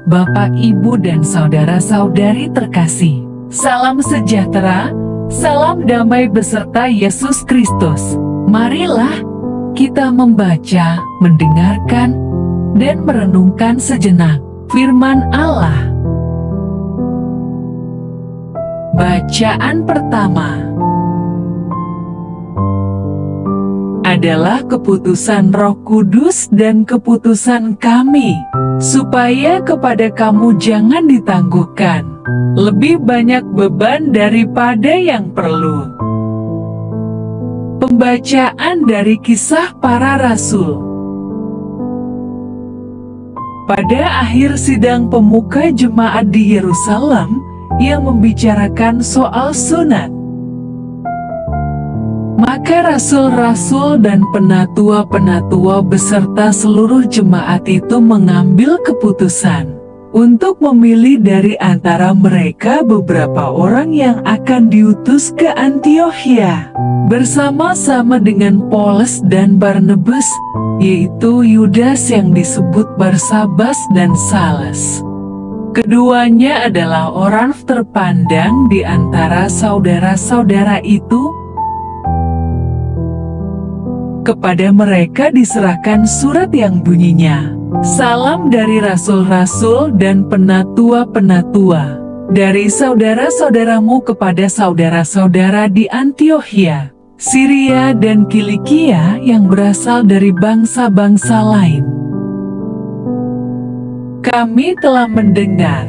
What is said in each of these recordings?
Bapak, Ibu, dan saudara-saudari terkasih. Salam sejahtera, salam damai beserta Yesus Kristus. Marilah kita membaca, mendengarkan, dan merenungkan sejenak firman Allah. Bacaan pertama adalah keputusan Roh Kudus dan keputusan kami, supaya kepada kamu jangan ditangguhkan lebih banyak beban daripada yang perlu. Pembacaan dari Kisah Para Rasul. Pada akhir sidang pemuka jemaat di Yerusalem yang membicarakan soal sunat, maka rasul-rasul dan penatua-penatua beserta seluruh jemaat itu mengambil keputusan untuk memilih dari antara mereka beberapa orang yang akan diutus ke Antiokhia bersama-sama dengan Paulus dan Barnabas, yaitu Yudas yang disebut Barsabas dan Salas. Keduanya adalah orang terpandang di antara saudara-saudara itu. Kepada mereka diserahkan surat yang bunyinya, "Salam dari rasul-rasul dan penatua-penatua, dari saudara-saudaramu kepada saudara-saudara di Antiokhia, Syria dan Kilikia yang berasal dari bangsa-bangsa lain. Kami telah mendengar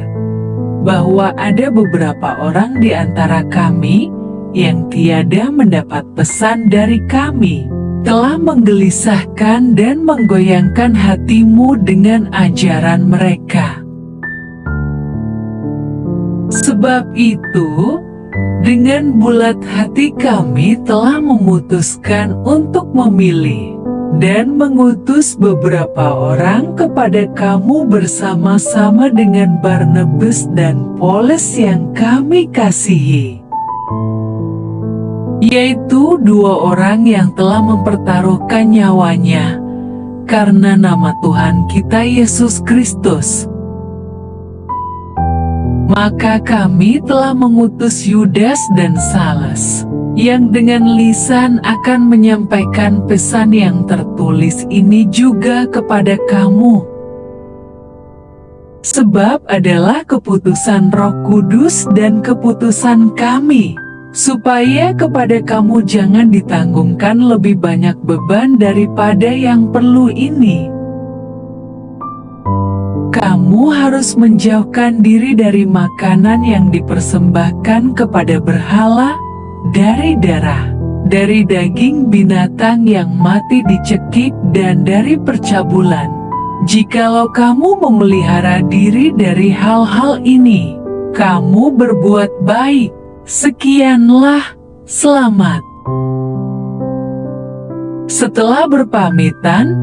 bahwa ada beberapa orang di antara kami yang tiada mendapat pesan dari kami, telah menggelisahkan dan menggoyangkan hatimu dengan ajaran mereka. Sebab itu, dengan bulat hati kami telah memutuskan untuk memilih dan mengutus beberapa orang kepada kamu bersama-sama dengan Barnabas dan Paulus yang kami kasihi, yaitu dua orang yang telah mempertaruhkan nyawanya karena nama Tuhan kita Yesus Kristus. Maka kami telah mengutus Yudas dan Salas, yang dengan lisan akan menyampaikan pesan yang tertulis ini juga kepada kamu. Sebab adalah keputusan Roh Kudus dan keputusan kami, supaya kepada kamu jangan ditanggungkan lebih banyak beban daripada yang perlu ini. Kamu harus menjauhkan diri dari makanan yang dipersembahkan kepada berhala, dari darah, dari daging binatang yang mati dicekik, dan dari percabulan. Jikalau kamu memelihara diri dari hal-hal ini, kamu berbuat baik. Sekianlah, selamat." Setelah berpamitan,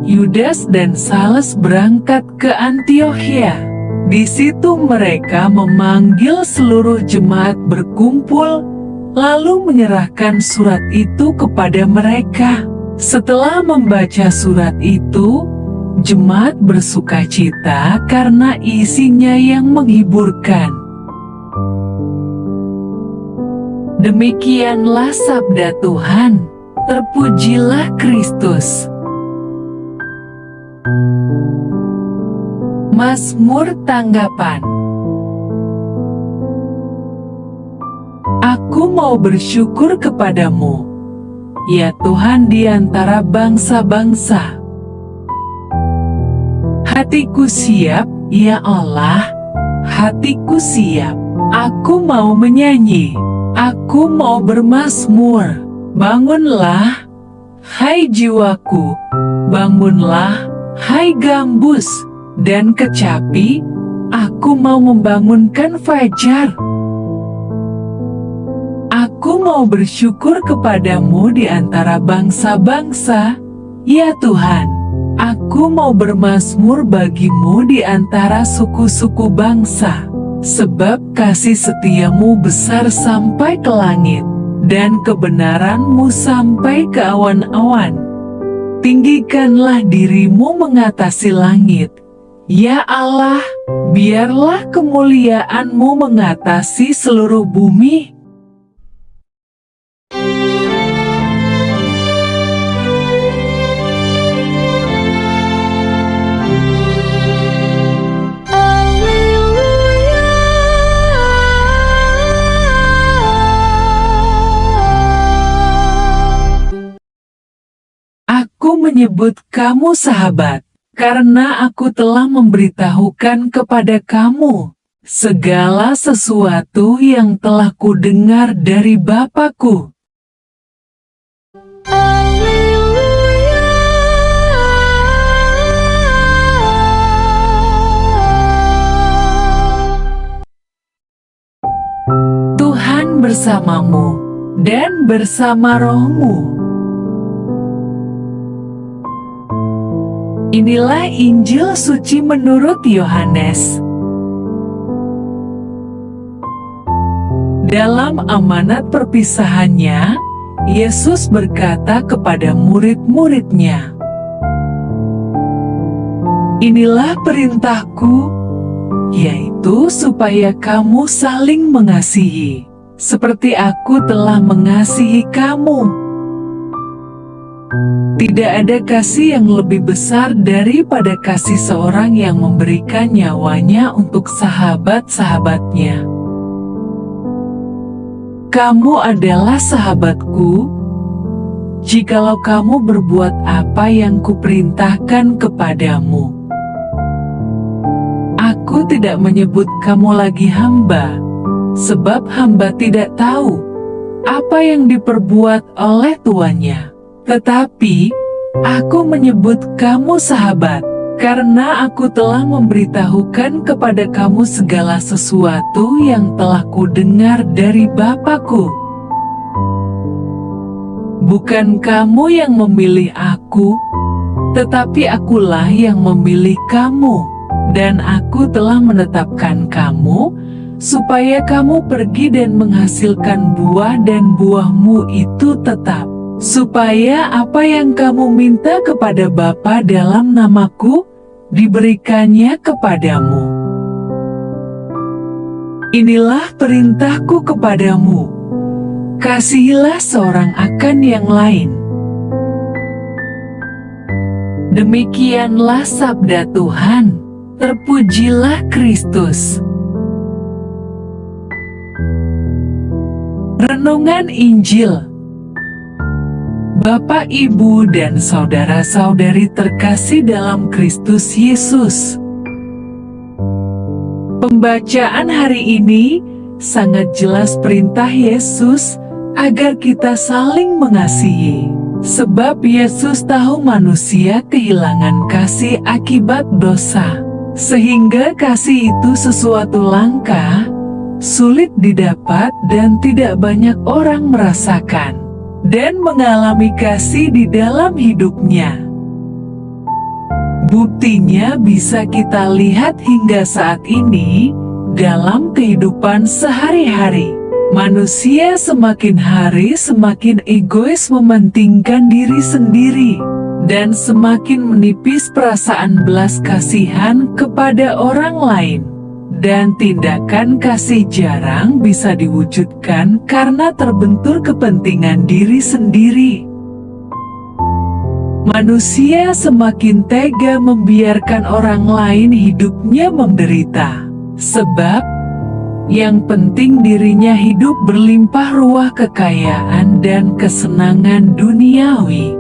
Yudas dan Salas berangkat ke Antiokhia. Di situ mereka memanggil seluruh jemaat berkumpul, lalu menyerahkan surat itu kepada mereka. Setelah membaca surat itu, jemaat bersukacita karena isinya yang menghiburkan. Demikianlah sabda Tuhan. Terpujilah Kristus. Mazmur tanggapan. Aku mau bersyukur kepadamu, ya Tuhan di antara bangsa-bangsa. Hatiku siap, ya Allah, hatiku siap. Aku mau menyanyi, aku mau bermazmur. Bangunlah, hai jiwaku, bangunlah, hai gambus dan kecapi, aku mau membangunkan fajar. Aku mau bersyukur kepadamu di antara bangsa-bangsa, ya Tuhan. Aku mau bermazmur bagimu di antara suku-suku bangsa, sebab kasih setiamu besar sampai ke langit, dan kebenaranmu sampai ke awan-awan. Tinggikanlah dirimu mengatasi langit, Ya Allah, biarlah kemuliaan-Mu mengatasi seluruh bumi. Aku menyebut kamu sahabat, karena aku telah memberitahukan kepada kamu segala sesuatu yang telah kudengar dari Bapa-Ku. Tuhan bersamamu dan bersama rohmu. Inilah Injil suci menurut Yohanes. Dalam amanat perpisahannya, Yesus berkata kepada murid-muridnya, "Inilah perintahku, yaitu supaya kamu saling mengasihi, seperti aku telah mengasihi kamu." Tidak ada kasih yang lebih besar daripada kasih seorang yang memberikan nyawanya untuk sahabat-sahabatnya. Kamu adalah sahabatku, jikalau kamu berbuat apa yang kuperintahkan kepadamu. Aku tidak menyebut kamu lagi hamba, sebab hamba tidak tahu apa yang diperbuat oleh tuannya. Tetapi, aku menyebut kamu sahabat, karena aku telah memberitahukan kepada kamu segala sesuatu yang telah kudengar dari Bapa-Ku. Bukan kamu yang memilih aku, tetapi akulah yang memilih kamu, dan aku telah menetapkan kamu, supaya kamu pergi dan menghasilkan buah dan buahmu itu tetap. Supaya apa yang kamu minta kepada Bapa dalam namaku, diberikannya kepadamu. Inilah perintahku kepadamu, kasihilah seorang akan yang lain. Demikianlah sabda Tuhan, terpujilah Kristus. Renungan Injil. Bapak, Ibu, dan saudara-saudari terkasih dalam Kristus Yesus. Pembacaan hari ini sangat jelas perintah Yesus agar kita saling mengasihi. Sebab Yesus tahu manusia kehilangan kasih akibat dosa. Sehingga kasih itu sesuatu langka, sulit didapat dan tidak banyak orang merasakan dan mengalami kasih di dalam hidupnya. Buktinya bisa kita lihat hingga saat ini dalam kehidupan sehari-hari. Manusia semakin hari semakin egois mementingkan diri sendiri dan semakin menipis perasaan belas kasihan kepada orang lain. Dan tindakan kasih jarang bisa diwujudkan karena terbentur kepentingan diri sendiri. Manusia semakin tega membiarkan orang lain hidupnya menderita, sebab yang penting dirinya hidup berlimpah ruah kekayaan dan kesenangan duniawi.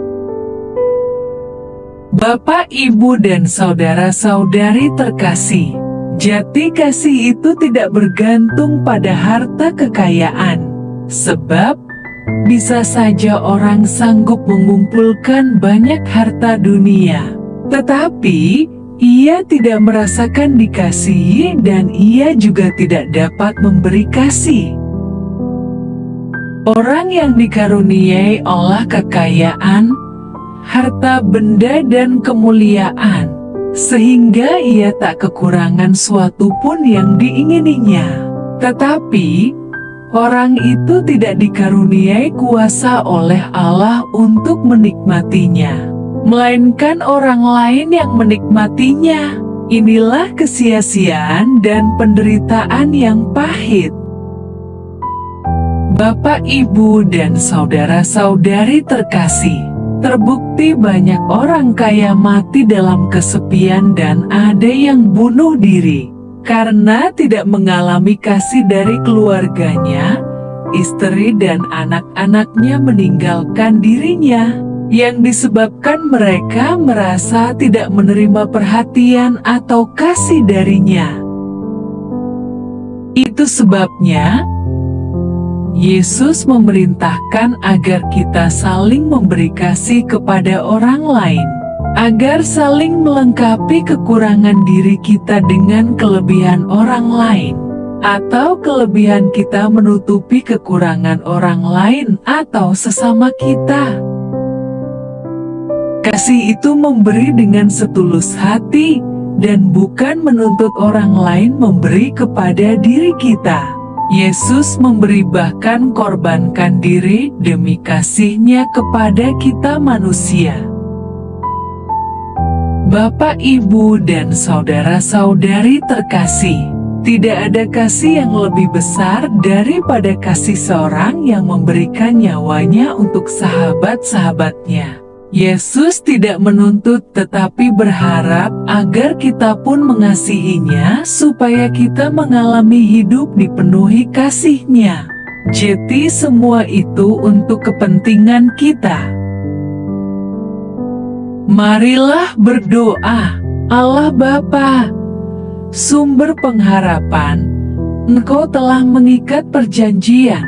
Bapak, Ibu, dan saudara-saudari terkasih, jati kasih itu tidak bergantung pada harta kekayaan, sebab bisa saja orang sanggup mengumpulkan banyak harta dunia, tetapi ia tidak merasakan dikasihi dan ia juga tidak dapat memberi kasih. Orang yang dikaruniai oleh kekayaan, harta benda dan kemuliaan, sehingga ia tak kekurangan suatu pun yang diingininya. Tetapi, orang itu tidak dikaruniai kuasa oleh Allah untuk menikmatinya, melainkan orang lain yang menikmatinya. Inilah kesia-siaan dan penderitaan yang pahit. Bapak, Ibu, dan saudara-saudari terkasih, terbukti banyak orang kaya mati dalam kesepian dan ada yang bunuh diri karena tidak mengalami kasih dari keluarganya. Istri dan anak-anaknya meninggalkan dirinya, yang disebabkan mereka merasa tidak menerima perhatian atau kasih darinya. Itu sebabnya Yesus memerintahkan agar kita saling memberi kasih kepada orang lain, agar saling melengkapi kekurangan diri kita dengan kelebihan orang lain, atau kelebihan kita menutupi kekurangan orang lain atau sesama kita. Kasih itu memberi dengan setulus hati dan bukan menuntut orang lain memberi kepada diri kita. Yesus memberi, bahkan korbankan diri demi kasih-Nya kepada kita manusia. Bapak, Ibu, dan saudara-saudari terkasih, tidak ada kasih yang lebih besar daripada kasih seorang yang memberikan nyawanya untuk sahabat-sahabatnya. Yesus tidak menuntut tetapi berharap agar kita pun mengasihinya supaya kita mengalami hidup dipenuhi kasih-Nya. Jadi semua itu untuk kepentingan kita. Marilah berdoa. Allah Bapa, sumber pengharapan, Engkau telah mengikat perjanjian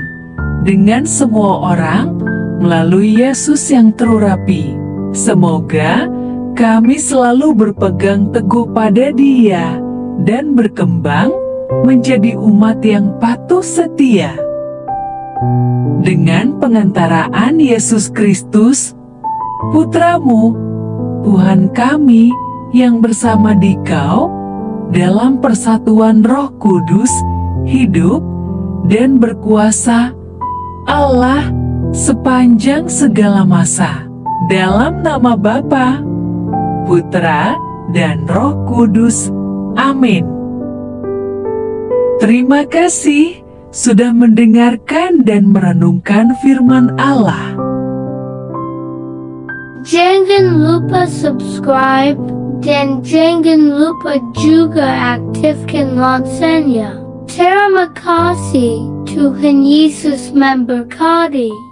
dengan semua orang melalui Yesus yang terurapi. Semoga kami selalu berpegang teguh pada Dia dan berkembang menjadi umat yang patuh setia. Dengan pengantaraan Yesus Kristus, Putra-Mu, Tuhan kami, yang bersama Dikau dalam persatuan Roh Kudus, hidup dan berkuasa Allah sepanjang segala masa. Dalam nama Bapa, Putra, dan Roh Kudus. Amin. Terima kasih sudah mendengarkan dan merenungkan firman Allah. Jangan lupa subscribe dan jangan lupa juga aktifkan loncengnya. Terima kasih, Tuhan Yesus memberkati.